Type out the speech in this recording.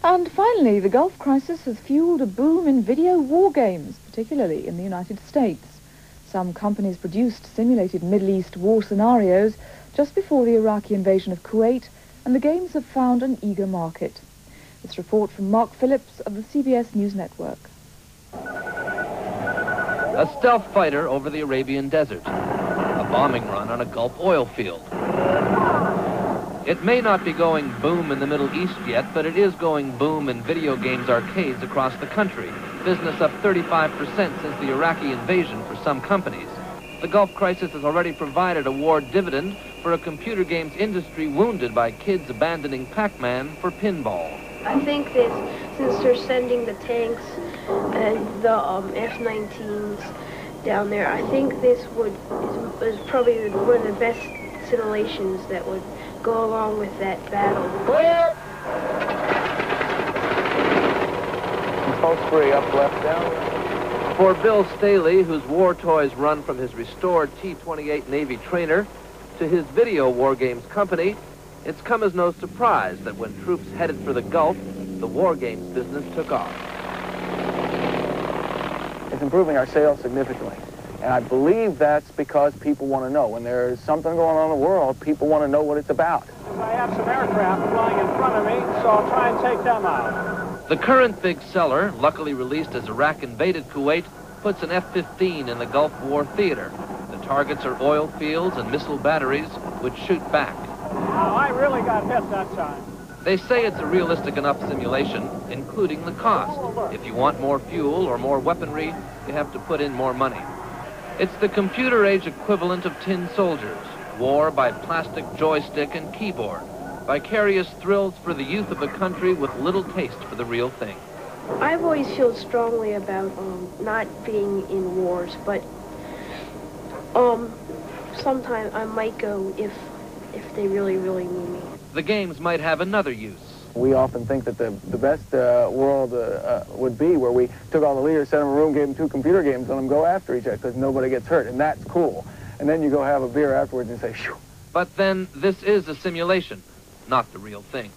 And finally, the Gulf crisis has fueled a boom in video war games, particularly in the United States. Some companies produced simulated Middle East war scenarios just before the Iraqi invasion of Kuwait, and the games have found an eager market. This report from Mark Phillips of the CBS News Network. A stealth fighter over the Arabian desert. A bombing run on a Gulf oil field. It may not be going boom in the Middle East yet, but it is going boom in video games arcades across the country. Business up 35% since the Iraqi invasion for some companies. The Gulf crisis has already provided a war dividend for a computer games industry wounded by kids abandoning Pac-Man for pinball. I think that since they're sending the tanks and the F-19s down there, I think this is probably one of the best simulations that would go along with that battle. Pulse free, up, left, down. For Bill Staley, whose war toys run from his restored T-28 Navy trainer to his video war games company, it's come as no surprise that when troops headed for the Gulf, the war games business took off. It's improving our sales significantly. And I believe that's because people want to know. When there's something going on in the world, people want to know what it's about. I have some aircraft flying in front of me, so I'll try and take them out. The current big seller, luckily released as Iraq invaded Kuwait, puts an F-15 in the Gulf War theater. The targets are oil fields and missile batteries, which shoot back. Now, I really got hit that time. They say it's a realistic enough simulation, including the cost. If you want more fuel or more weaponry, you have to put in more money. It's the computer age equivalent of tin soldiers, war by plastic joystick and keyboard, vicarious thrills for the youth of the country with little taste for the real thing. I've always felt strongly about not being in wars, but sometimes I might go if they really, really need me. The games might have another use. We often think that the best world would be where we took all the leaders, set them in a room, gave them 2 computer games, and let them go after each other because nobody gets hurt, and that's cool. And then you go have a beer afterwards and say, shoo. But then this is a simulation, not the real thing.